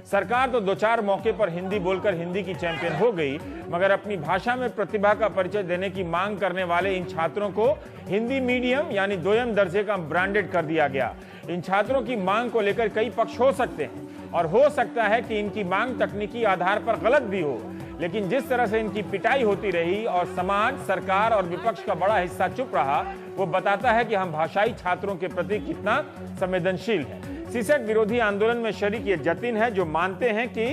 सरकार तो 2-4 मौके पर हिंदी बोलकर हिंदी की चैंपियन हो गई, मगर अपनी भाषा में प्रतिभा का परिचय देने की मांग करने वाले इन छात्रों को हिंदी मीडियम यानी दोयम दर्जे का ब्रांडेड कर दिया गया। इन छात्रों की मांग को लेकर कई पक्ष हो सकते हैं और हो सकता है कि इनकी मांग तकनीकी आधार पर गलत भी हो, लेकिन जिस तरह से इनकी पिटाई होती रही और समाज, सरकार और विपक्ष का बड़ा हिस्सा चुप रहा, वो बताता है कि हम भाषाई छात्रों के प्रति कितना संवेदनशील हैं। सीसेट विरोधी आंदोलन में शरीक ये जतिन है, जो मानते हैं कि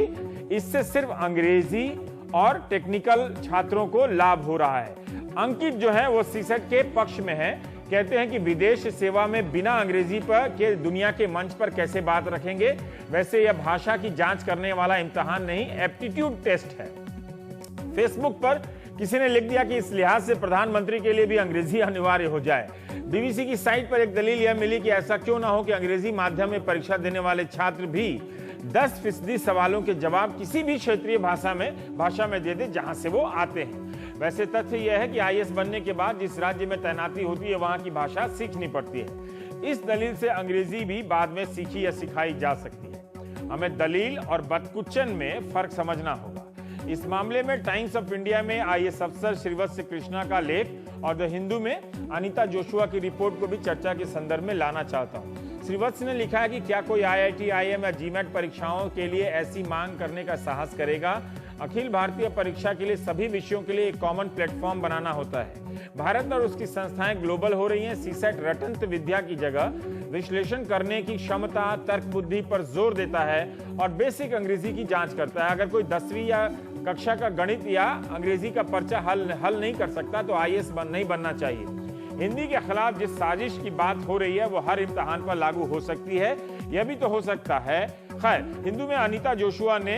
इससे सिर्फ अंग्रेजी और टेक्निकल छात्रों को लाभ हो रहा है। अंकित जो है वो सीसेट के पक्ष में है, कहते हैं कि विदेश सेवा में बिना अंग्रेजी पर के दुनिया के मंच पर कैसे बात रखेंगे। वैसे यह भाषा की जांच करने वाला इम्तिहान नहीं, एप्टीट्यूड टेस्ट है। फेसबुक पर किसी ने लिख दिया कि इस लिहाज से प्रधानमंत्री के लिए भी अंग्रेजी अनिवार्य हो जाए। बीबीसी की साइट पर एक दलील यह मिली कि ऐसा क्यों ना हो कि अंग्रेजी माध्यम में परीक्षा देने वाले छात्र भी 10% सवालों के जवाब किसी भी क्षेत्रीय भाषा में दे दे जहां से वो आते हैं। वैसे तथ्य यह है कि आईएएस बनने के बाद जिस राज्य में तैनाती होती है वहां की भाषा सीखनी पड़ती है। इस दलील से अंग्रेजी भी बाद में सीखी या सिखाई जा सकती है। हमें दलील और बदकुच्चन में फर्क समझना होगा। इस मामले में टाइम्स ऑफ इंडिया में आईएएस अफसर श्रीवत्स कृष्णा का लेख और द हिंदू में अनीता जोशुआ की रिपोर्ट को भी चर्चा के संदर्भ में लाना चाहता हूं। श्रीवत्स ने लिखा है कि क्या कोई आईआईटी, आईएम या जीमेट परीक्षाओं के लिए ऐसी मांग करने का साहस करेगा? अखिल भारतीय परीक्षा के लिए सभी विषयों के लिए एक कॉमन प्लेटफॉर्म बनाना होता है। भारत और उसकी संस्थाएं ग्लोबल हो रही हैं। सीसेट रटंत विद्या की जगह विश्लेषण करने की क्षमता, तर्क बुद्धि पर जोर देता है और बेसिक अंग्रेजी की जांच करता है। अगर कोई 10वीं या कक्षा का गणित या अंग्रेजी का पर्चा हल नहीं कर सकता तो आईएएस नहीं बनना चाहिए। हिंदी के खिलाफ जिस साजिश की बात हो रही है वो हर इम्तिहान पर लागू हो सकती है, यह भी तो हो सकता है। खैर, हिंदू में अनीता जोशुआ ने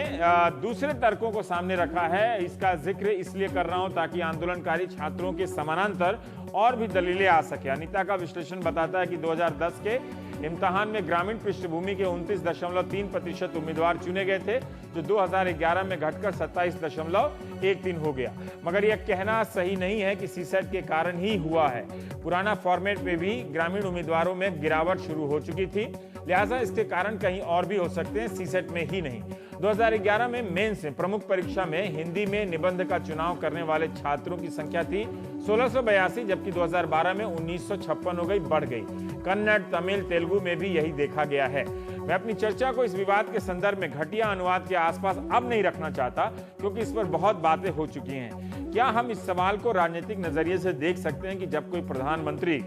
दूसरे तर्कों को सामने रखा है। इसका जिक्र इसलिए कर रहा हूं ताकि आंदोलनकारी छात्रों के समानांतर और भी दलीलें आ सके। अनीता का विश्लेषण बताता है कि 2010 के इम्तिहान में ग्रामीण पृष्ठभूमि के 29.3% उम्मीदवार चुने गए थे, जो 2011 में घटकर 27.13 हो गया। मगर यह कहना सही नहीं है कि सीसेट के कारण ही हुआ है। पुराना फॉर्मेट में भी ग्रामीण उम्मीदवारों में गिरावट शुरू हो चुकी थी, लिहाजा इसके कारण कहीं और भी हो सकते हैं, सीसेट में ही नहीं। 2011 में मेंस में प्रमुख परीक्षा में हिंदी में निबंध का चुनाव करने वाले छात्रों की संख्या थी 1682, जबकि 2012 में 1956 हो गई, बढ़ गई। कन्नड़, तमिल, तेलुगु में भी यही देखा गया है। मैं अपनी चर्चा को इस विवाद के संदर्भ में घटिया अनुवाद के आसपास अब नहीं रखना चाहता, क्योंकि इस पर बहुत बातें हो चुकी हैं। क्या हम इस सवाल को राजनीतिक नजरिए से देख सकते हैं कि जब कोई प्रधानमंत्री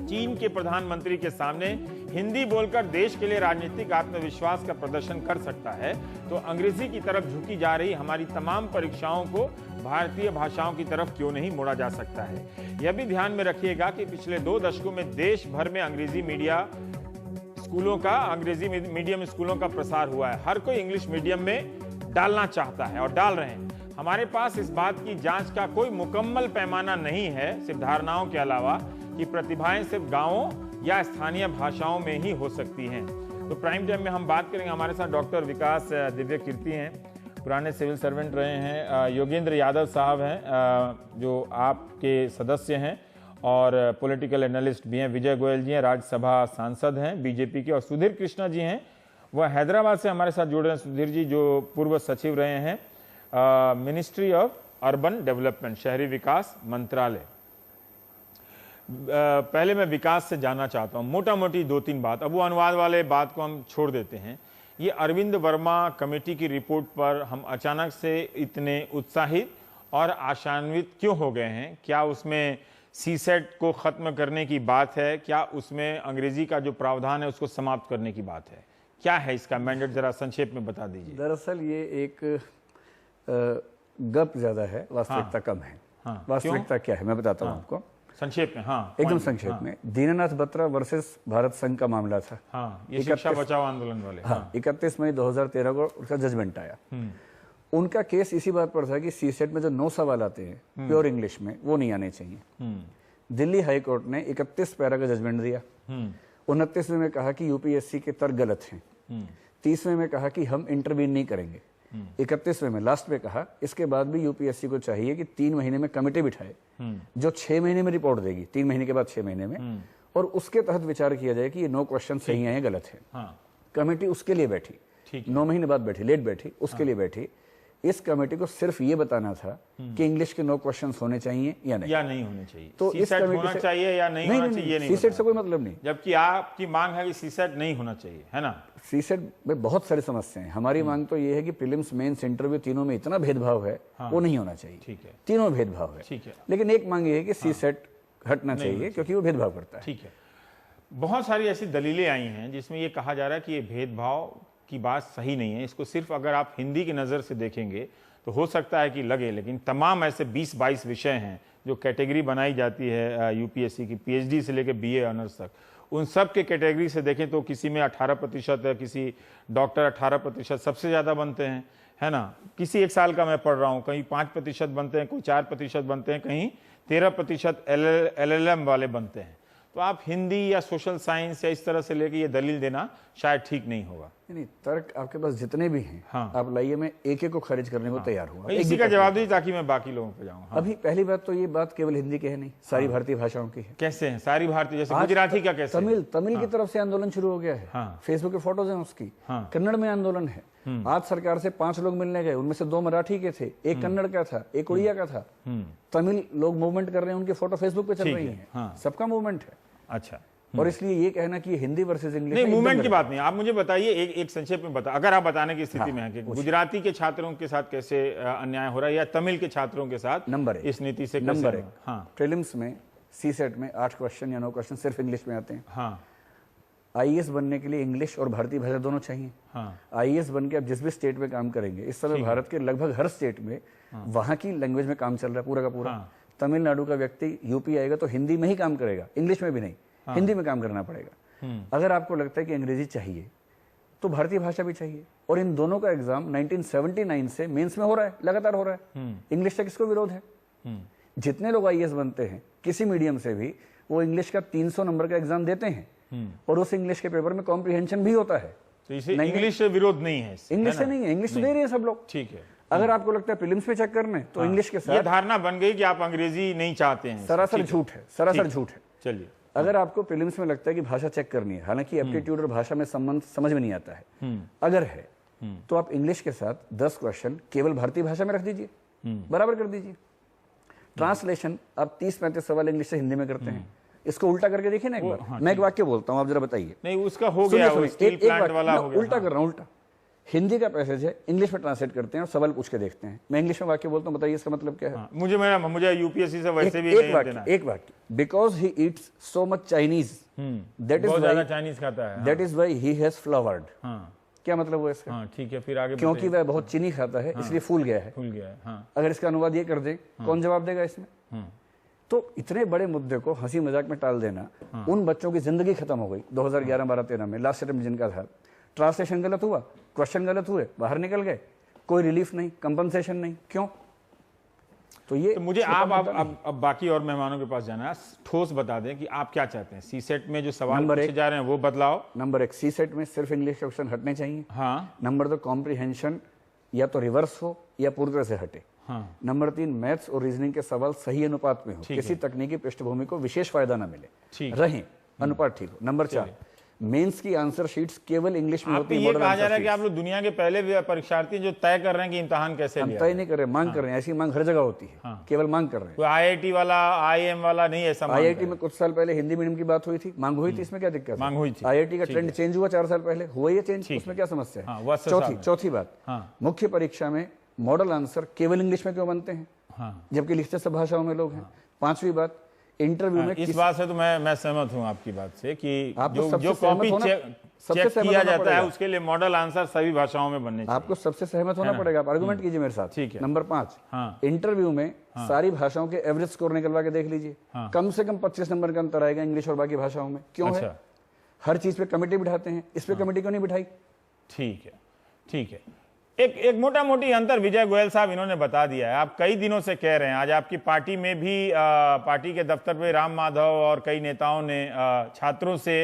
चीन के प्रधानमंत्री के सामने हिंदी बोलकर देश के लिए राजनीतिक आत्मविश्वास का प्रदर्शन कर सकता है, तो अंग्रेजी की तरफ झुकी जा रही हमारी तमाम परीक्षाओं को भारतीय भाषाओं की तरफ क्यों नहीं मोड़ा जा सकता है? यह भी ध्यान में रखिएगा कि पिछले 2 दशकों में देश भर में अंग्रेजी मीडियम स्कूलों का प्रसार हुआ है। हर कोई इंग्लिश मीडियम में डालना चाहता है और डाल रहे हैं। हमारे पास इस बात की जांच का कोई मुकम्मल पैमाना नहीं है, सिर्फ धारणाओं के अलावा, कि प्रतिभाएं सिर्फ गांवों या स्थानीय भाषाओं में ही हो सकती हैं। तो प्राइम टाइम में हम बात करेंगे। हमारे साथ डॉक्टर विकास दिव्य कीर्ति हैं, पुराने सिविल सर्वेंट रहे हैं। योगेंद्र यादव साहब हैं, जो आपके सदस्य हैं और पॉलिटिकल एनालिस्ट भी हैं। विजय गोयल जी हैं, राज्यसभा सांसद हैं बीजेपी के। और सुधीर कृष्णा जी हैं, वह हैदराबाद से हमारे साथ जुड़े हैं। सुधीर जी जो पूर्व सचिव रहे हैं मिनिस्ट्री ऑफ अर्बन डेवलपमेंट, शहरी विकास मंत्रालय। पहले मैं विकास से जानना चाहता हूं मोटा मोटी 2-3 बात, अब वो अनुवाद वाले बात को हम छोड़ देते हैं। ये अरविंद वर्मा कमेटी की रिपोर्ट पर हम अचानक से इतने उत्साहित और आशान्वित क्यों हो गए हैं? क्या उसमें सीसेट को खत्म करने की बात है? क्या उसमें अंग्रेजी का जो प्रावधान है उसको समाप्त करने की बात है? क्या है इसका मैंडेट, जरा संक्षेप में बता दीजिए। दरअसल ये एक गप ज्यादा है, वास्तविकता कम है। वास्तविकता क्या है मैं बताता हूँ आपको संक्षेप में। एकदम संक्षेप में। दीननाथ बत्रा वर्सेस भारत संघ का मामला था। ये शिक्षा बचाओ आंदोलन वाले। 31 मई 2013 को उसका जजमेंट आया। उनका केस इसी बात पर था कि सीसेट में जो 9 सवाल आते हैं प्योर इंग्लिश में, वो नहीं आने चाहिए। दिल्ली हाई कोर्ट ने 31 पैरा का जजमेंट दिया। 29वें में कहा कि यूपीएससी के तर्क गलत हैं। 30वें में कहा कि हम इंटरवीन नहीं करेंगे। 31वें में लास्ट में कहा इसके बाद भी यूपीएससी को चाहिए कि 3 महीने में कमेटी बिठाए जो 6 महीने में रिपोर्ट देगी, 3 महीने के बाद 6 महीने में, और उसके तहत विचार किया जाए कि ये 9 क्वेश्चन सही हैं या गलत है। कमेटी उसके लिए बैठी। ठीक 9 महीने बाद बैठी, लेट बैठी, उसके लिए बैठी। इस कमेटी को सिर्फ ये बताना था कि इंग्लिश के 9 क्वेश्चंस होने चाहिए या नहीं होने चाहिए, तो इस सीसेट कमेटी होना से चाहिए या नहीं होना चाहिए, नहीं सीसेट से कोई मतलब नहीं। जबकि आपकी मांग है कि सीसेट नहीं होना चाहिए, है ना? सीसेट में बहुत सारी समस्याएं हैं। हमारी मांग तो ये है कि प्रीलिम्स, मेंस, इंटरव्यू तीनों में इतना भेदभाव है, वो नहीं होना चाहिए। ठीक है, तीनों में भेदभाव है। ठीक है, लेकिन एक मांग ये है कि सीसेट हटना चाहिए क्योंकि वो भेदभाव करता है। ठीक है। बहुत सारी ऐसी दलीलें आई हैं जिसमें ये कहा जा रहा है कि ये भेदभाव की बात सही नहीं है, इसको सिर्फ अगर आप हिंदी की नज़र से देखेंगे तो हो सकता है कि लगे, लेकिन तमाम ऐसे 20-22 विषय हैं जो कैटेगरी बनाई जाती है यूपीएससी की, पीएचडी से लेकर बीए ऑनर्स तक, उन सब के कैटेगरी से देखें तो किसी में 18% है, किसी डॉक्टर 18% सबसे ज़्यादा बनते हैं, है ना? किसी एक साल का मैं पढ़ रहा हूँ, कहीं 5% बनते हैं, कोई 4% बनते हैं, कहीं 13% LLM वाले बनते हैं। तो आप हिंदी या सोशल साइंस या इस तरह से लेके ये दलील देना शायद ठीक नहीं होगा। नहीं, तर्क आपके पास जितने भी हैं, हाँ। आप लाइए, मैं एक एक को खारिज करने को तैयार हूँ। इसी का जवाब दीजिए ताकि मैं बाकी लोगों पे जाऊँ। अभी पहली बात तो ये बात केवल हिंदी की है नहीं, सारी भारतीय भाषाओं की है। कैसे है सारी भारतीय, जैसे गुजराती का कैसे? तमिल की तरफ से आंदोलन शुरू हो गया है, फेसबुक के फोटोज हैं उसकी। कन्नड़ में आंदोलन है। आज सरकार से 5 लोग मिलने गए, उनमें से 2 मराठी के थे, एक कन्नड़ का था, एक उड़िया का था। तमिल लोग मूवमेंट कर रहे हैं, उनकी फोटो फेसबुक पे चल रही है, सबका मूवमेंट है। अच्छा, और इसलिए ये कहना कि हिंदी वर्सेस इंग्लिश, नहीं, मूवमेंट की बात नहीं। आप मुझे बताइए, एक संक्षेप में बता, अगर आप बताने की स्थिति में है कि गुजराती के छात्रों के साथ कैसे अन्याय हो रहा है या तमिल के छात्रों के साथ नंबर इस नीति से नंबर 1, हाँ, प्रीलिम्स में सीसेट में 8 क्वेश्चन या 9 क्वेश्चन सिर्फ इंग्लिश में आते हैं। हाँ, आईएएस बनने के लिए इंग्लिश और भारतीय भाषा दोनों चाहिए। हाँ, आईएएस बन के आप जिस भी स्टेट में काम करेंगे, इस समय भारत के लगभग हर स्टेट में वहां की लैंग्वेज में काम चल रहा है पूरा का पूरा। तमिलनाडु का व्यक्ति यूपी आएगा तो हिंदी में ही काम करेगा, इंग्लिश में भी नहीं, हिंदी में काम करना पड़ेगा। अगर आपको लगता है कि अंग्रेजी चाहिए तो भारतीय भाषा भी चाहिए। और इन दोनों का एग्जाम 1979 से मेंस में हो रहा है, लगातार हो रहा है। इंग्लिश से किसको विरोध है? जितने लोग आईएएस बनते हैं किसी मीडियम से भी, वो इंग्लिश का 300 नंबर का एग्जाम देते हैं और उस इंग्लिश के पेपर में कॉम्प्रिहेंशन भी होता है। तो इसे इंग्लिश से विरोध नहीं है, इंग्लिश से नहीं है, इंग्लिश तो दे रहे हैं सब लोग। ठीक है। अगर आपको लगता है प्रीलिम्स में चेक करने तो इंग्लिश के साथ, ये धारणा बन गई कि आप अंग्रेजी नहीं चाहते हैं, सरासर झूठ है, सरासर झूठ है। चलिए, अगर आपको प्रीलिम्स में लगता है कि भाषा चेक करनी है, हालांकि एप्टीट्यूड और भाषा में संबंध समझ में नहीं आता है, अगर है तो आप इंग्लिश के साथ 10 क्वेश्चन केवल भारतीय भाषा में रख दीजिए, बराबर कर दीजिए। ट्रांसलेशन आप 30-35 सवाल इंग्लिश से हिंदी में करते हैं, इसको उल्टा करके देखिए ना एक बार। मैं एक वाक्य बोलता हूं, आप जरा बताइए। नहीं, उसका हो गया, वो स्टील प्लांट वाला हो गया। उल्टा कर रहा हूं, उल्टा। हिंदी का पैसेज है, इंग्लिश में ट्रांसलेट करते हैं और सवाल पूछ के देखते हैं। मैं इंग्लिश में वाक्य बोलता हूं, बताइए इसका मतलब क्या है? मुझे यूपीएससी से वैसे भी एक वाक्य, because he eats so much Chinese, that is ज्यादा चाइनीज खाता है, that is why he has flowered. क्या मतलब हुआ इसका? हाँ, ठीक है, फिर आगे। क्योंकि वह बहुत चीनी खाता है, इसलिए फूल गया है। अगर इसका अनुवाद ये कर दे, कौन जवाब देगा इसमें? तो इतने बड़े मुद्दे को हंसी मजाक में टाल देना, उन बच्चों की जिंदगी खत्म हो गई 2011, 12, 13 में लास्ट अटेम्प्ट जिनका था। ट्रांसलेशन गलत हुआ, क्वेश्चन गलत हुए, बाहर निकल गए, कोई रिलीफ नहीं, कंपनसेशन नहीं, क्यों? तो ये तो मुझे आप अब बाकी और मेहमानों के पास जाना है, ठोस बता दें कि आप क्या चाहते हैं। सीसेट में जो सवाल पूछे जा रहे हैं वो बदलाव। नंबर 1, सीसेट में सिर्फ इंग्लिश के क्वेश्चन हटने चाहिए। हाँ। नंबर 2, कॉम्प्रिहेंशन या तो रिवर्स हो या पूरी तरह से हटे। हाँ। नंबर 3, मैथ्स और रीजनिंग के सवाल सही अनुपात में हो, किसी तकनीकी पृष्ठभूमि को विशेष फायदा न मिले, रहे अनुपात ठीक हो। नंबर 4, मेंस की आंसर शीट्स केवल इंग्लिश में होती है। ये कहा जा रहा है कि आप लोग दुनिया के पहले परीक्षार्थी जो तय कर रहे हैं कि इम्तिहान कैसे लिया, तय नहीं कर रहे, मांग कर रहे हैं। ऐसी मांग हर जगह होती है, केवल मांग कर रहे हैं। कोई आईआईटी वाला, आईएम वाला नहीं, ऐसा आईआईटी में कुछ साल पहले हिंदी मीडियम की बात हुई थी, मांग हुई थी, इसमें क्या दिक्कत? मांग हुई थी। आईआईटी का ट्रेंड चेंज हुआ 4 साल पहले, हुआ ये चेंज, उसमें क्या समस्या है? चौथी बात, मुख्य परीक्षा में मॉडल आंसर केवल इंग्लिश में क्यों बनते हैं, जबकि लिखते सब भाषाओं में लोग हैं? 5वीं बात, इंटरव्यू में इस बात से तो मैं सहमत हूं आपकी बात से कि जो कॉपी चेक किया जाता है उसके लिए मॉडल आंसर सभी भाषाओं में बनने चाहिए। आपको सबसे सहमत होना पड़ेगा, आप आर्गुमेंट कीजिए मेरे साथ। ठीक है। नंबर 5, इंटरव्यू में सारी भाषाओं के एवरेज स्कोर निकलवा के देख लीजिए, कम से कम 25 नंबर का अंतर आएगा इंग्लिश और बाकी भाषाओं में। क्यों है? हर चीज पे कमेटी बिठाते हैं, इस पे कमेटी क्यों नहीं बिठाई? ठीक है, ठीक है। एक मोटा मोटी अंतर विजय गोयल साहब इन्होंने बता दिया है। आप कई दिनों से कह रहे हैं, आज आपकी पार्टी में भी पार्टी के दफ्तर पे राम माधव और कई नेताओं ने छात्रों से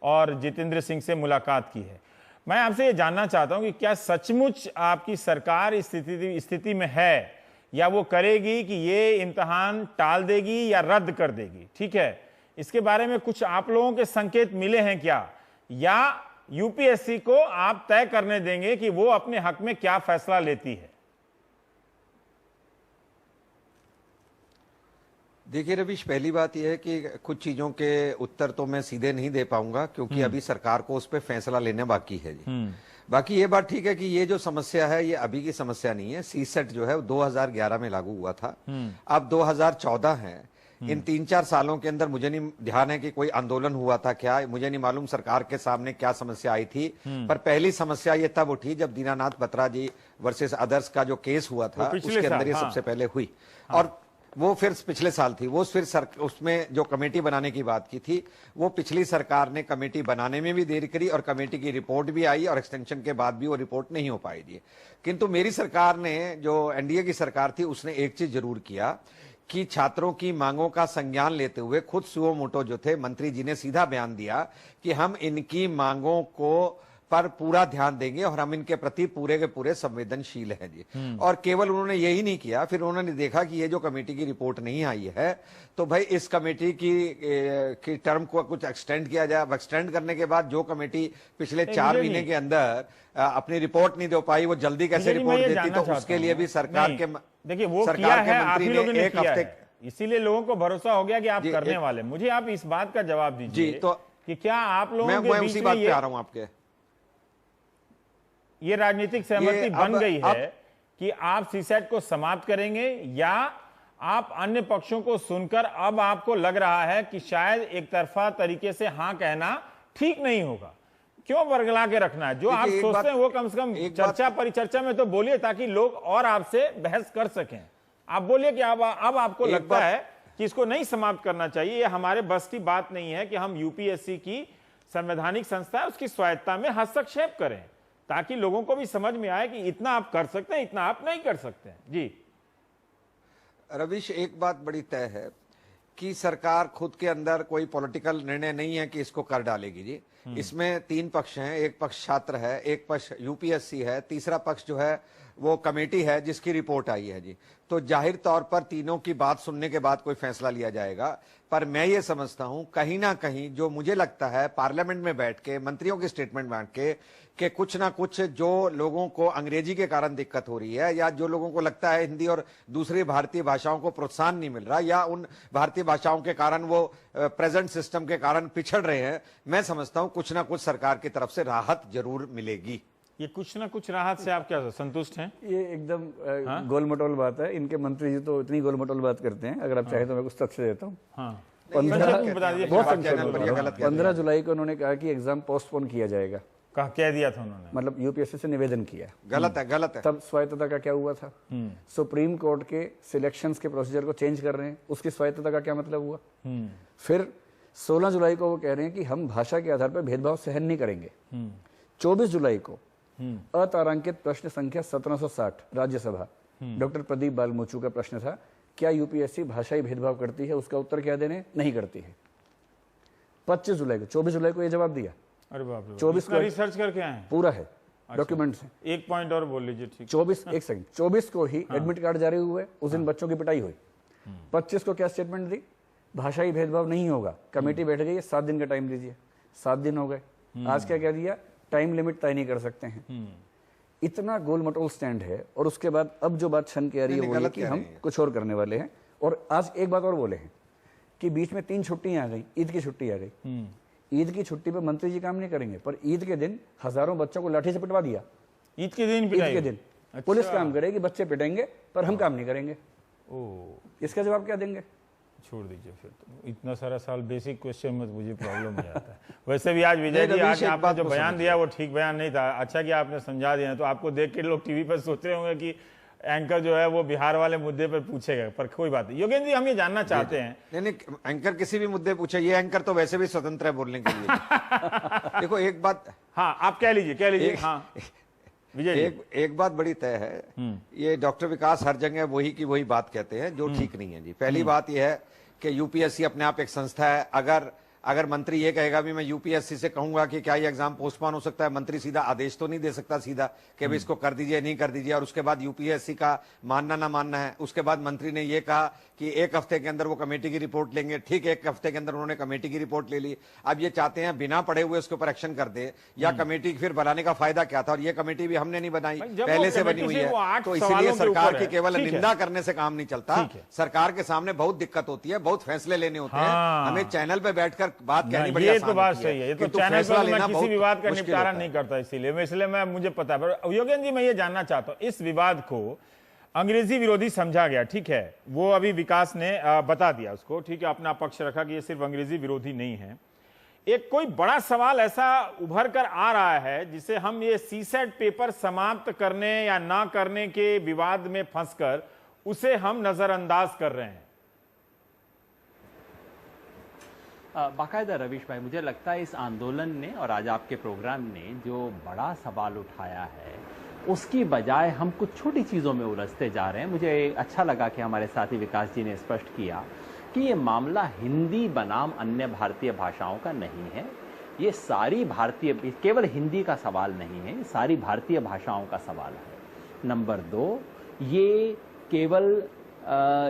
और जितेंद्र सिंह से मुलाकात की है। मैं आपसे ये जानना चाहता हूं कि क्या सचमुच आपकी सरकार इस स्थिति में है या वो करेगी कि ये इम्तिहान टाल देगी या रद्द कर देगी? ठीक है, इसके बारे में कुछ आप लोगों के संकेत मिले हैं क्या, या यूपीएससी को आप तय करने देंगे कि वो अपने हक में क्या फैसला लेती है? देखिए रविश, पहली बात यह है कि कुछ चीजों के उत्तर तो मैं सीधे नहीं दे पाऊंगा क्योंकि अभी सरकार को उस पर फैसला लेना बाकी है जी। बाकी ये बात ठीक है कि ये जो समस्या है ये अभी की समस्या नहीं है। सीसेट जो है वो 2011 में लागू हुआ था, अब 2014 है। इन 3-4 सालों के अंदर मुझे नहीं ध्यान है कि कोई आंदोलन हुआ था क्या, मुझे नहीं मालूम सरकार के सामने क्या समस्या आई थी। पर पहली समस्या ये तब उठी जब दीनानाथ बत्रा जी वर्सेस अदर्स का जो केस हुआ था उसके अंदर ये सबसे पहले हुई। और वो फिर पिछले साल थी, वो फिर उसमें जो कमेटी बनाने की बात की थी वो पिछली सरकार ने कमेटी बनाने में भी देरी करी और कमेटी की रिपोर्ट भी आई और एक्सटेंशन के बाद भी वो रिपोर्ट नहीं हो पाई थी। किंतु मेरी सरकार ने, जो एनडीए की सरकार थी, उसने एक चीज जरूर किया कि छात्रों की मांगों का संज्ञान लेते हुए खुद सुओ मोटो जो थे मंत्री जी ने सीधा बयान दिया कि हम इनकी मांगों को पर पूरा ध्यान देंगे और हम इनके प्रति पूरे के पूरे संवेदनशील हैं जी। और केवल उन्होंने यही नहीं किया, फिर उन्होंने देखा कि ये जो कमेटी की रिपोर्ट नहीं आई है तो भाई इस कमेटी की टर्म को कुछ एक्सटेंड किया जाए। एक्सटेंड करने के बाद जो कमेटी पिछले 4 महीने के अंदर अपनी रिपोर्ट नहीं दे पाई वो जल्दी कैसे रिपोर्ट देती, तो उसके लिए भी सरकार के, देखिए वो सरकार किया के है, आप मंत्री ही लोगों ने ने एक किया हफ्ते, है। इसीलिए लोगों को भरोसा हो गया कि आप करने वाले। मुझे आप इस बात का जवाब दीजिए जी, तो कि क्या आप लोगों मैं के बीच उसी में बात पे आ रहा हूं आपके, ये राजनीतिक सहमति बन गई है कि आप सीसेट को समाप्त करेंगे, या आप अन्य पक्षों को सुनकर अब आपको लग रहा है कि शायद एक तरफा तरीके से हां कहना ठीक नहीं होगा? क्यों वर्गला के रखना है? जो आप सोचते हैं वो कम से कम चर्चा परिचर्चा में तो बोलिए ताकि लोग और आपसे बहस कर सकें। आप बोलिए कि अब आपको लगता है कि इसको नहीं समाप्त करना चाहिए। ये हमारे बस की बात नहीं है कि हम यूपीएससी की संवैधानिक संस्था है उसकी स्वायत्ता में हस्तक्षेप करें, ताकि लोगों को भी समझ में आए कि इतना आप कर सकते हैं, इतना आप नहीं कर सकते हैं। जी रविश, एक बात बड़ी तय है कि सरकार खुद के अंदर कोई पॉलिटिकल निर्णय नहीं है कि इसको कर डालेगी जी। इसमें 3 पक्ष हैं, एक पक्ष छात्र है, एक पक्ष यूपीएससी है, तीसरा पक्ष जो है वो कमेटी है जिसकी रिपोर्ट आई है जी। तो जाहिर तौर पर तीनों की बात सुनने के बाद कोई फैसला लिया जाएगा। पर मैं ये समझता हूं कहीं ना कहीं जो मुझे लगता है पार्लियामेंट में बैठ के मंत्रियों की स्टेटमेंट बांट के कुछ ना कुछ जो लोगों को अंग्रेजी के कारण दिक्कत हो रही है, या जो लोगों को लगता है हिंदी और दूसरी भारतीय भाषाओं को प्रोत्साहन नहीं मिल रहा, या उन भारतीय भाषाओं के कारण वो प्रेजेंट सिस्टम के कारण पिछड़ रहे हैं, मैं समझता हूं कुछ ना कुछ सरकार की तरफ से राहत जरूर मिलेगी। ये कुछ ना कुछ राहत से आप क्या संतुष्ट हैं? ये एकदम गोलमटोल बात है। इनके मंत्री जी तो इतनी गोलमटोल बात करते हैं। अगर आप चाहे तो मैं कुछ तथ्य देता हूँ। 15 जुलाई को उन्होंने कहा कि एग्जाम पोस्टपोन किया जाएगा। कह दिया था उन्होंने, मतलब यूपीएससी से निवेदन किया। गलत है, गलत है। तब स्वायत्तता का क्या हुआ था? सुप्रीम कोर्ट के सिलेक्शंस के प्रोसीजर को चेंज कर रहे हैं, उसकी स्वायत्तता का क्या मतलब हुआ? फिर 16 जुलाई को वो कह रहे हैं कि हम भाषा के आधार पर भेदभाव सहन नहीं करेंगे। 24 जुलाई को अतारांकित प्रश्न संख्या 1760 राज्यसभा, डॉक्टर प्रदीप बालमोचू का प्रश्न था, क्या यूपीएससी भाषाई भेदभाव करती है? उसका उत्तर क्या देने? नहीं करती है। 25 जुलाई को, 24 जुलाई को यह जवाब दिया। अरे बाप रे, 24 को रिसर्च करके आए हैं? पूरा है, डॉक्यूमेंट से। एक पॉइंट और बोल लीजिए। ठीक, 24 एक सेकंड, 24 को ही एडमिट कार्ड जारी हुए, उस दिन बच्चों की पिटाई हुई। 25 को क्या स्टेटमेंट दी? भाषाई भेदभाव नहीं होगा, कमेटी बैठ गई, 7 दिन का टाइम दीजिए। 7 दिन हो गए। आज क्या कह दिया? टाइम लिमिट तय नहीं कर सकते हैं। इतना गोलमटोल स्टैंड है। और उसके बाद अब जो बात छन के आ रही है वो ये कि हम कुछ और करने वाले हैं। और आज एक बात और बोले हैं कि बीच में 3 छुट्टियां आ गई, ईद की छुट्टी आ गई। ईद की छुट्टी पे मंत्री जी काम नहीं करेंगे, पर ईद के दिन हजारों बच्चों को लाठी से पिटवा दिया। ईद के दिन? ईद के दिन पुलिस काम करेगी, बच्चे पिटेंगे, पर हम काम नहीं करेंगे। इसका जवाब क्या देंगे? छोड़ दीजिए फिर तो। इतना सारा साल बेसिक क्वेश्चन में मुझे प्रॉब्लम हो जाता है। वैसे भी आज विजय जी आज आपने जो बयान दिया वो ठीक बयान नहीं था। अच्छा कि आपने समझा दिया। तो आपको देख के लोग टीवी पर सोच रहे होंगे कि एंकर जो है वो बिहार वाले मुद्दे पर पूछेगा, पर कोई बात नहीं। योगेंद्र जी, हम ये जानना चाहते हैं। नहीं, एंकर किसी भी मुद्दे पूछे, ये एंकर तो वैसे भी स्वतंत्र है बोलने के लिए। देखो एक बात, हाँ आप कह लीजिए। हाँ विजय, एक बात बड़ी तय है, ये डॉक्टर विकास हर जगह वही की वही बात कहते हैं जो ठीक नहीं है जी। पहली बात यह है कि यूपीएससी अपने आप एक संस्था है। अगर अगर मंत्री ये कहेगा भी मैं यूपीएससी से कहूंगा कि क्या ये एग्जाम पोस्टपोन हो सकता है, मंत्री सीधा आदेश तो नहीं दे सकता सीधा कि भाई इसको कर दीजिए नहीं कर दीजिए, और उसके बाद यूपीएससी का मानना ना मानना है। उसके बाद मंत्री ने ये कहा कि 1 हफ्ते के अंदर वो कमेटी की रिपोर्ट लेंगे, ठीक 1 हफ्ते के अंदर उन्होंने कमेटी की रिपोर्ट ले ली। अब ये चाहते हैं बिना पढ़े हुए उसके ऊपर एक्शन कर दे, या कमेटी फिर बनाने का फायदा क्या था? और ये कमेटी भी हमने नहीं बनाई, पहले से बनी हुई है, तो इसीलिए सरकार की केवल निंदा करने से काम नहीं चलता। सरकार के सामने बहुत दिक्कत होती है, बहुत फैसले लेने होते हैं, हमें चैनल पे बैठकर बात कहनी बड़ी ये तो बात सही है। ये तो चैनल पर मैं किसी विवाद का निपटारा नहीं करता, इसीलिए मैं मुझे पता है। पर योगेंद्र जी, मैं ये जानना चाहता हूं, इस विवाद को अंग्रेजी विरोधी समझा गया, ठीक है, वो अभी विकास ने बता दिया उसको, ठीक है, अपना पक्ष रखा कि ये सिर्फ अंग्रेजी विरोधी नहीं है। एक कोई बड़ा सवाल ऐसा उभर कर आ रहा है जिसे हम ये सीसेट पेपर समाप्त करने या ना करने के विवाद में फंसकर उसे हम नजरअंदाज कर रहे हैं। बाकायदा रवीश भाई, मुझे लगता है इस आंदोलन ने और आज आपके प्रोग्राम ने जो बड़ा सवाल उठाया है उसकी बजाय हम कुछ छोटी चीज़ों में उलझते जा रहे हैं। मुझे अच्छा लगा कि हमारे साथी विकास जी ने स्पष्ट किया कि ये मामला हिंदी बनाम अन्य भारतीय भाषाओं का नहीं है। ये सारी भारतीय, केवल हिंदी का सवाल नहीं है, ये सारी भारतीय भाषाओं का सवाल है। नंबर 2, ये केवल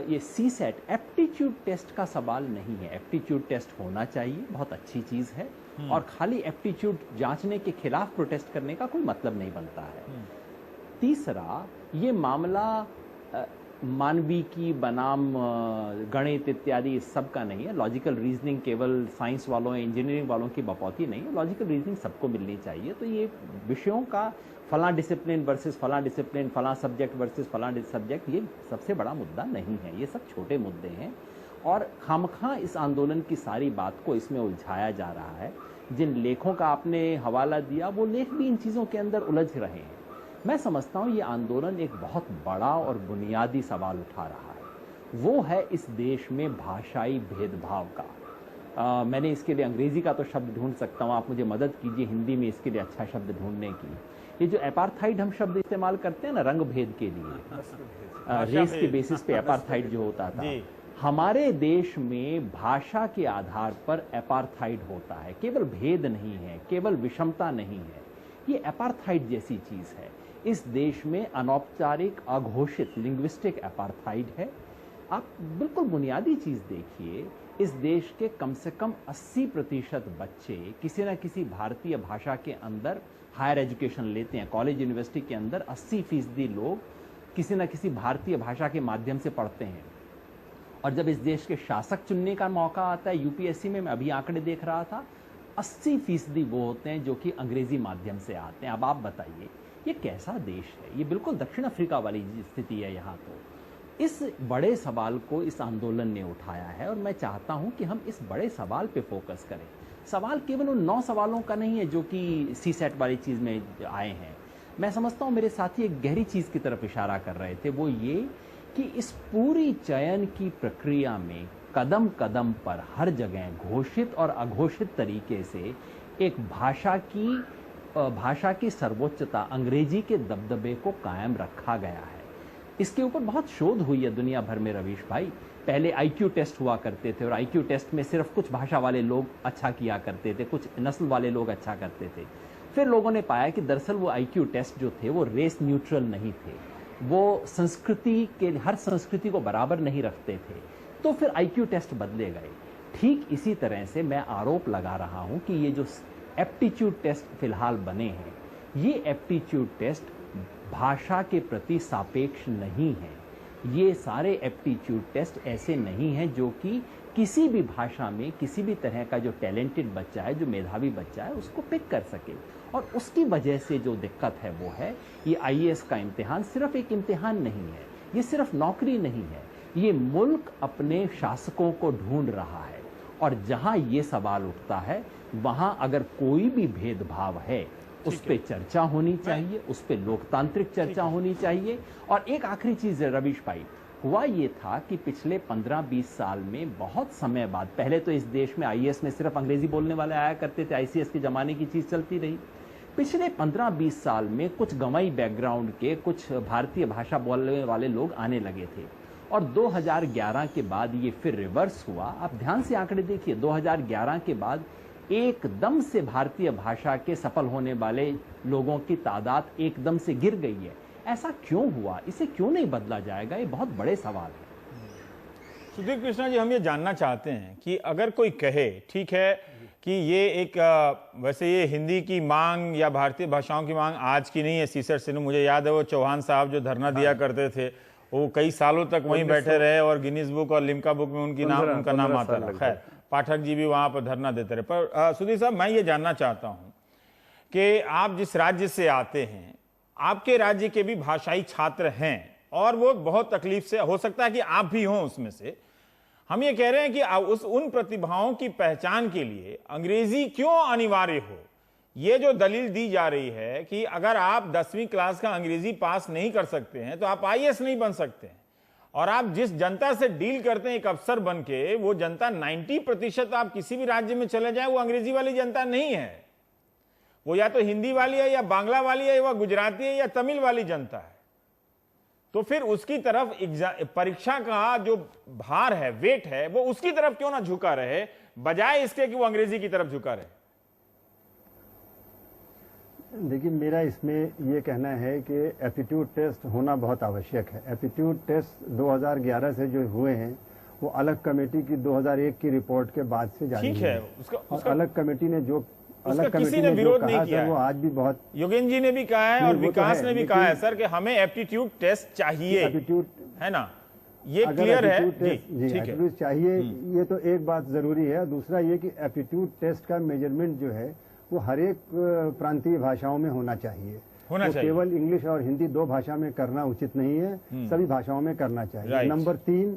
ये सीसेट एप्टीट्यूड टेस्ट का सवाल नहीं है। एप्टीट्यूड टेस्ट होना चाहिए, बहुत अच्छी चीज़ है, और खाली एप्टीट्यूड जांचने के खिलाफ प्रोटेस्ट करने का कोई मतलब नहीं बनता है। तीसरा, ये मामला मानविकी बनाम गणित इत्यादि इस सब का नहीं है। लॉजिकल रीजनिंग केवल साइंस वालों इंजीनियरिंग वालों की बपौती नहीं है, लॉजिकल रीजनिंग सबको मिलनी चाहिए। तो ये विषयों का फलां डिसिप्लिन वर्सेस फलां डिसिप्लिन, फलां सब्जेक्ट वर्सेस फलां सब्जेक्ट, ये सबसे बड़ा मुद्दा नहीं है। ये सब छोटे मुद्दे हैं और खामखा इस आंदोलन की सारी बात को इसमें उलझाया जा रहा है। जिन लेखों का आपने हवाला दिया वो लेख भी इन चीज़ों के अंदर उलझ रहे हैं। मैं समझता हूँ ये आंदोलन एक बहुत बड़ा और बुनियादी सवाल उठा रहा है, वो है इस देश में भाषाई भेदभाव का। मैंने इसके लिए अंग्रेजी का तो शब्द ढूंढ सकता हूँ, आप मुझे मदद कीजिए हिंदी में इसके लिए अच्छा शब्द ढूंढने की। ये जो एपार्थाइड हम शब्द इस्तेमाल करते हैं ना रंग भेद के लिए, रेस के बेसिस पे एपार्थाइड जो होता था, हमारे देश में भाषा के आधार पर एपार्थाइड होता है। केवल भेद नहीं है, केवल विषमता नहीं है, ये एपार्थाइड जैसी चीज है। इस देश में अनौपचारिक अघोषित लिंग्विस्टिक एपार्थाइड है। आप बिल्कुल बुनियादी चीज देखिए, इस देश के कम से कम 80% बच्चे किसी न किसी भारतीय भाषा के अंदर हायर एजुकेशन लेते हैं। कॉलेज यूनिवर्सिटी के अंदर 80% लोग किसी न किसी भारतीय भाषा के माध्यम से पढ़ते हैं। और जब इस देश के शासक चुनने का मौका आता है यूपीएससी में, मैं अभी आंकड़े देख रहा था, 80% वो होते हैं जो कि अंग्रेजी माध्यम से आते हैं। अब आप बताइए ये कैसा देश है? ये बिल्कुल दक्षिण अफ्रीका वाली स्थिति है यहाँ। तो इस बड़े सवाल को इस आंदोलन ने उठाया है और मैं चाहता हूँ कि हम इस बड़े सवाल पे फोकस करें। सवाल केवल उन 9 सवालों का नहीं है जो कि सीसेट वाली चीज़ में आए हैं। मैं समझता हूँ मेरे साथी एक गहरी चीज़ की तरफ इशारा कर रहे थे, वो ये कि इस पूरी चयन की प्रक्रिया में कदम कदम पर हर जगह घोषित और अघोषित तरीके से एक भाषा की सर्वोच्चता, अंग्रेजी के दबदबे को कायम रखा गया है। इसके ऊपर बहुत शोध हुई है दुनिया भर में रवीश भाई। पहले आईक्यू टेस्ट हुआ करते थे और आईक्यू टेस्ट में सिर्फ कुछ भाषा वाले लोग अच्छा किया करते थे, कुछ नस्ल वाले लोग अच्छा करते थे। फिर लोगों ने पाया कि दरअसल वो आईक्यू टेस्ट जो थे वो रेस न्यूट्रल नहीं थे, वो संस्कृति के हर संस्कृति को बराबर नहीं रखते थे। तो फिर आईक्यू टेस्ट बदले गए। ठीक इसी तरह से मैं आरोप लगा रहा हूं कि ये जो एप्टीट्यूड टेस्ट फिलहाल बने हैं, ये एप्टीट्यूड टेस्ट भाषा के प्रति सापेक्ष नहीं है। ये सारे एप्टीट्यूड टेस्ट ऐसे नहीं हैं जो कि किसी भी भाषा में किसी भी तरह का जो टैलेंटेड बच्चा है, जो मेधावी बच्चा है, उसको पिक कर सके। और उसकी वजह से जो दिक्कत है वो है ये आईएएस का इम्तिहान सिर्फ एक इम्तिहान नहीं है, ये सिर्फ नौकरी नहीं है, ये मुल्क अपने शासकों को ढूंढ रहा है। और जहां ये सवाल उठता है वहां अगर कोई भी भेदभाव है उस पर चर्चा होनी चाहिए, उस पर लोकतांत्रिक चर्चा होनी चाहिए। और एक आखिरी चीज है रवीश भाई, हुआ ये था कि पिछले 15-20 साल में बहुत समय बाद, पहले तो इस देश में आईएएस में सिर्फ अंग्रेजी बोलने वाले आया करते थे, आईसीएस के जमाने की चीज चलती रही। पिछले 15-20 साल में कुछ गंवाई बैकग्राउंड के कुछ भारतीय भाषा बोलने वाले लोग आने लगे थे और 2011 के बाद ये फिर रिवर्स हुआ। आप ध्यान से आंकड़े देखिए, 2011 के बाद एकदम से भारतीय भाषा के सफल होने वाले लोगों की तादाद एकदम से गिर गई है। ऐसा क्यों हुआ? इसे क्यों नहीं बदला जाएगा? ये बहुत बड़े सवाल है। सुधीर कृष्णा जी, हम ये जानना चाहते हैं कि अगर कोई कहे ठीक है कि ये एक वैसे ये हिंदी की मांग या भारतीय भाषाओं की मांग आज की नहीं है। सीसर सिन्हू, मुझे याद है वो चौहान साहब जो धरना दिया करते थे, वो कई सालों तक वहीं बैठे रहे और गिनीज बुक और लिम्का बुक में उनका नाम आता रहा। खैर, पाठक जी भी वहां पर धरना देते रहे। पर सुधीर साहब, मैं ये जानना चाहता हूं कि आप जिस राज्य से आते हैं, आपके राज्य के भी भाषाई छात्र हैं और वो बहुत तकलीफ से, हो सकता है कि आप भी हों उसमें से। हम ये कह रहे हैं कि उन प्रतिभाओं की पहचान के लिए अंग्रेजी क्यों अनिवार्य हो। ये जो दलील दी जा रही है कि अगर आप 10वीं क्लास का अंग्रेजी पास नहीं कर सकते हैं तो आप आईएएस नहीं बन सकते हैं, और आप जिस जनता से डील करते हैं एक अफसर बन के, वो जनता 90% आप किसी भी राज्य में चले जाएं, वो अंग्रेजी वाली जनता नहीं है। वो या तो हिंदी वाली है, या बांग्ला वाली है, या गुजराती है, या तमिल वाली जनता है। तो फिर उसकी तरफ परीक्षा का जो भार है, वेट है, वो उसकी तरफ क्यों ना झुका रहे, बजाय इसके कि वो अंग्रेजी की तरफ झुका रहे। देखिए, मेरा इसमें ये कहना है कि एप्टीट्यूड टेस्ट होना बहुत आवश्यक है। एप्टीट्यूड टेस्ट 2011 से जो हुए हैं वो अलग कमेटी की 2001 की रिपोर्ट के बाद से जारी ठीक है। और अलग कमेटी ने जो किसी ने विरोध नहीं किया, वो आज भी बहुत, योगेंद्र जी ने भी कहा है और विकास ने भी कहा है सर कि हमें एप्टीट्यूड टेस्ट चाहिए, एप्टीट्यूड है ना, ये क्लियर है जी, एप्टीट्यूड चाहिए। ये तो एक बात जरूरी है। दूसरा ये कि एप्टीट्यूड टेस्ट का मेजरमेंट जो है वो हर एक प्रांतीय भाषाओं में होना चाहिए। केवल इंग्लिश और हिंदी 2 भाषा में करना उचित नहीं है, सभी भाषाओं में करना चाहिए। नंबर 3,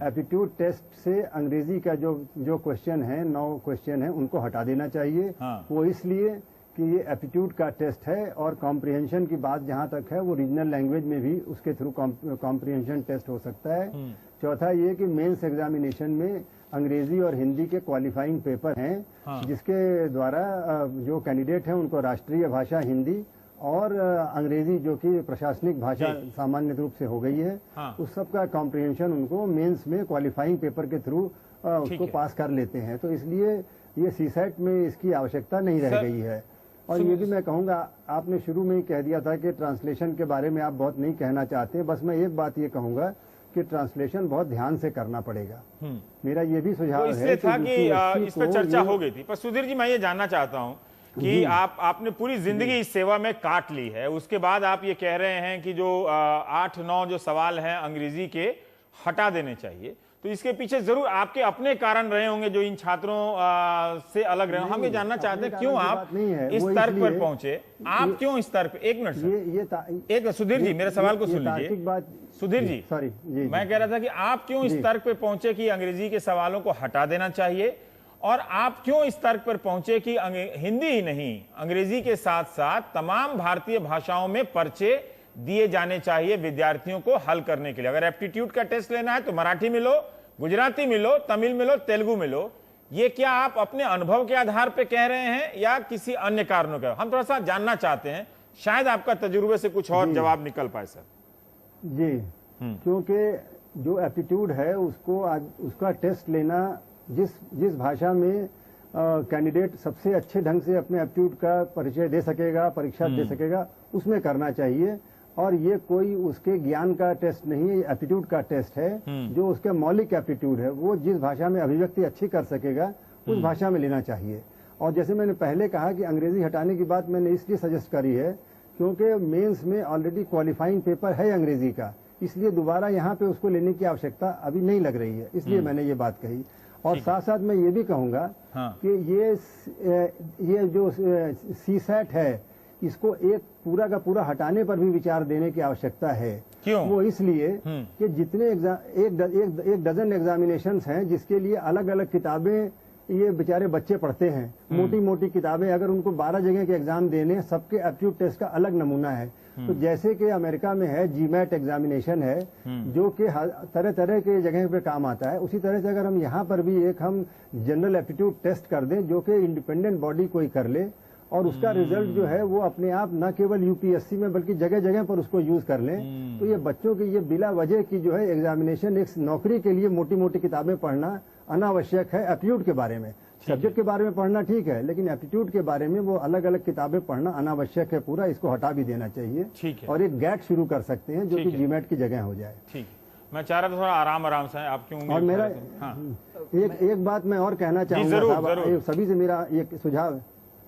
एप्टीट्यूड टेस्ट से अंग्रेजी का जो क्वेश्चन है, 9 क्वेश्चन है, उनको हटा देना चाहिए। वो इसलिए कि ये एप्टीट्यूड का टेस्ट है और कॉम्प्रिहेंशन की बात जहां तक है वो रीजनल लैंग्वेज में भी उसके थ्रू कॉम्प्रिहेंशन टेस्ट हो सकता है। चौथा ये कि मेंस एग्जामिनेशन में अंग्रेजी और हिंदी के क्वालिफाइंग पेपर हैं, जिसके द्वारा जो कैंडिडेट हैं उनको राष्ट्रीय भाषा हिंदी और अंग्रेजी जो कि प्रशासनिक भाषा सामान्य रूप से हो गई है, उस सब का कॉम्प्रिहेंशन उनको मेंस में क्वालिफाइंग पेपर के थ्रू उसको पास कर लेते हैं। तो इसलिए ये सीसेट में इसकी आवश्यकता नहीं रह गई है। और ये भी मैं कहूँगा, आपने शुरू में ही कह दिया था कि ट्रांसलेशन के बारे में आप बहुत नहीं कहना चाहते। बस मैं एक बात ये कहूँगा कि ट्रांसलेशन बहुत ध्यान से करना पड़ेगा। मेरा ये भी सुझाव है था कि इस पर चर्चा हो गई थी। पर सुधीर जी, मैं ये जानना चाहता हूँ कि आपने पूरी जिंदगी इस सेवा में काट ली है, उसके बाद आप ये कह रहे हैं कि जो 8-9 जो सवाल हैं अंग्रेजी के हटा देने चाहिए, तो इसके पीछे जरूर आपके अपने कारण रहे होंगे जो इन छात्रों से अलग रहे। हम ये जानना चाहते हैं क्यों आप इस तर्क पर पहुंचे, आप क्यों इस तर्क पे। एक मिनट सर, एक सुधीर जी मेरे सवाल को सुन लीजिए। सुधीर जी, सॉरी, मैं कह रहा था कि आप क्यों इस तर्क पे पहुंचे कि अंग्रेजी के सवालों को हटा देना चाहिए, और आप क्यों इस तर्क पर पहुंचे कि हिंदी ही नहीं अंग्रेजी के साथ साथ तमाम भारतीय भाषाओं में पर्चे दिए जाने चाहिए विद्यार्थियों को हल करने के लिए। अगर एप्टीट्यूड का टेस्ट लेना है तो मराठी में लो, गुजराती में लो, तमिल में लो, तेलुगु में लो। ये क्या आप अपने अनुभव के आधार पर कह रहे हैं या किसी अन्य कारणों के? हम थोड़ा सा जानना चाहते हैं, शायद आपका तजुर्बे से कुछ और जवाब निकल पाए सर। जी, क्योंकि जो एप्टीट्यूड है उसका टेस्ट लेना जिस भाषा में कैंडिडेट सबसे अच्छे ढंग से अपने एप्टीट्यूड का परिचय दे सकेगा, परीक्षा दे सकेगा, उसमें करना चाहिए। और ये कोई उसके ज्ञान का टेस्ट नहीं है, ये एप्टीट्यूड का टेस्ट है। जो उसके मौलिक एप्टीट्यूड है वो जिस भाषा में अभिव्यक्ति अच्छी कर सकेगा उस भाषा में लेना चाहिए। और जैसे मैंने पहले कहा कि अंग्रेजी हटाने की बात मैंने इसलिए सजेस्ट करी है क्योंकि मेंस में ऑलरेडी क्वालिफाइंग पेपर है अंग्रेजी का, इसलिए दोबारा यहाँ पे उसको लेने की आवश्यकता अभी नहीं लग रही है, इसलिए मैंने ये बात कही। और साथ साथ मैं ये भी कहूंगा कि ये जो सीसेट है इसको एक पूरा का पूरा हटाने पर भी विचार देने की आवश्यकता है। क्यों? वो इसलिए कि जितने एक डजन एग्जामिनेशंस हैं जिसके लिए अलग अलग किताबें ये बेचारे बच्चे पढ़ते हैं, मोटी मोटी किताबें, अगर उनको 12 जगह के एग्जाम देने, सबके एप्टीट्यूड टेस्ट का अलग नमूना है। तो जैसे कि अमेरिका में है जीमैट एग्जामिनेशन है जो कि तरह तरह के जगह पे काम आता है, उसी तरह से अगर हम यहाँ पर भी हम जनरल एप्टीट्यूड टेस्ट कर दें जो कि इंडिपेंडेंट बॉडी कोई कर ले और उसका रिजल्ट जो है वो अपने आप न केवल यूपीएससी में बल्कि जगह जगह पर उसको यूज कर लें। तो ये बच्चों की ये बिला वजह की जो है एग्जामिनेशन, एक नौकरी के लिए मोटी मोटी किताबें पढ़ना अनावश्यक है। एप्टीट्यूड के बारे में, सब्जेक्ट के बारे में पढ़ना ठीक है, लेकिन एप्टीट्यूड के बारे में वो अलग अलग किताबें पढ़ना अनावश्यक है पूरा, इसको हटा भी देना चाहिए। ठीक है। और एक गैट शुरू कर सकते हैं जो कि जीमेट की जगह हो जाए। ठीक है, मैं चाह रहा था थोड़ा आराम से आप क्यों। और मेरा एक बात मैं और कहना चाहूंगा, सभी से मेरा एक सुझाव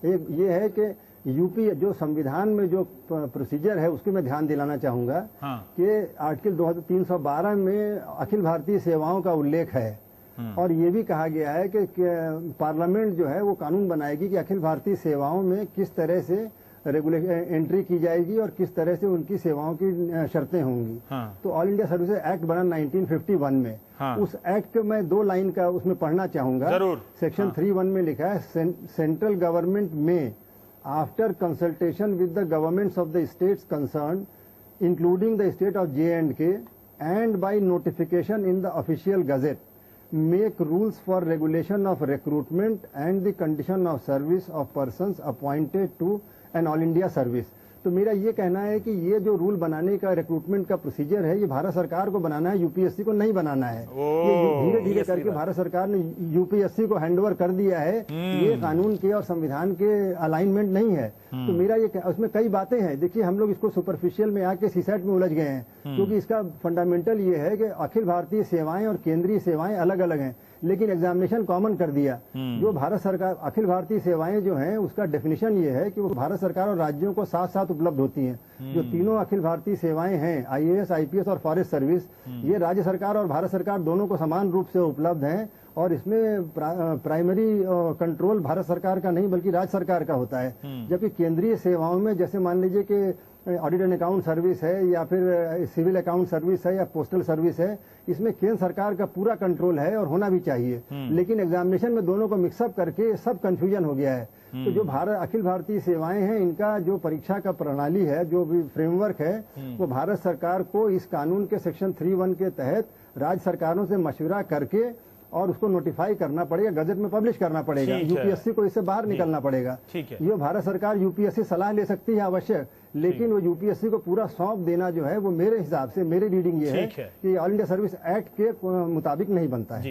एक ये है कि यूपी जो संविधान में जो प्रोसीजर है उसके मैं ध्यान दिलाना चाहूंगा कि आर्टिकल 312 में अखिल भारतीय सेवाओं का उल्लेख है और ये भी कहा गया है कि पार्लियामेंट जो है वो कानून बनाएगी कि अखिल भारतीय सेवाओं में किस तरह से एंट्री की जाएगी और किस तरह से उनकी सेवाओं की शर्तें होंगी। तो ऑल इंडिया सर्विस एक्ट बना 1951 में। उस एक्ट में 2 लाइन का उसमें पढ़ना चाहूंगा। सेक्शन 3(1) में लिखा है, सेंट्रल गवर्नमेंट में after consultation with the governments of the states concern including the state of J&K and by notification in the official gazette make rules for regulation of recruitment and the condition of service of persons appointed to an all India service। तो मेरा ये कहना है कि ये जो rule बनाने का रिक्रूटमेंट का प्रोसीजर है ये भारत सरकार को बनाना है, यूपीएससी को नहीं बनाना है। ये धीरे धीरे करके भारत सरकार ने यूपीएससी को हैंडओवर कर दिया है। ये कानून के और संविधान के अलाइनमेंट नहीं है। तो मेरा ये उसमें कई बातें हैं। देखिए, हम लोग इसको सुपरफिशियल में आके सीसेट में उलझ गए हैं, क्योंकि इसका फंडामेंटल ये है कि अखिल भारतीय सेवाएं और केंद्रीय सेवाएं अलग अलग हैं, लेकिन एग्जामिनेशन कॉमन कर दिया। जो भारत सरकार अखिल भारतीय सेवाएं जो हैं उसका डेफिनेशन ये है कि वो भारत सरकार और राज्यों को साथ साथ उपलब्ध होती हैं। जो तीनों अखिल भारतीय सेवाएं हैं, आईएएस, आईपीएस और फॉरेस्ट सर्विस, ये राज्य सरकार और भारत सरकार दोनों को समान रूप से उपलब्ध हैं और इसमें प्राइमरी कंट्रोल भारत सरकार का नहीं बल्कि राज्य सरकार का होता है। जबकि केंद्रीय सेवाओं में जैसे मान लीजिए कि ऑडिट एंड अकाउंट सर्विस है या फिर सिविल अकाउंट सर्विस है या पोस्टल सर्विस है, इसमें केंद्र सरकार का पूरा कंट्रोल है और होना भी चाहिए। लेकिन एग्जामिनेशन में दोनों को मिक्सअप करके सब कंफ्यूजन हो गया है। तो जो अखिल भारतीय सेवाएं हैं, इनका जो परीक्षा का प्रणाली है, जो भी फ्रेमवर्क है, वो भारत सरकार को इस कानून के सेक्शन 3(1) के तहत राज्य सरकारों से मशविरा करके और उसको नोटिफाई करना पड़ेगा, गजट में पब्लिश करना पड़ेगा। यूपीएससी को इससे बाहर निकलना पड़ेगा। ये भारत सरकार यूपीएससी सलाह ले सकती है आवश्यक, लेकिन वो यूपीएससी को पूरा सौंप देना जो है वो मेरे हिसाब से, मेरी रीडिंग ये है कि ऑल इंडिया सर्विस एक्ट के मुताबिक नहीं बनता है।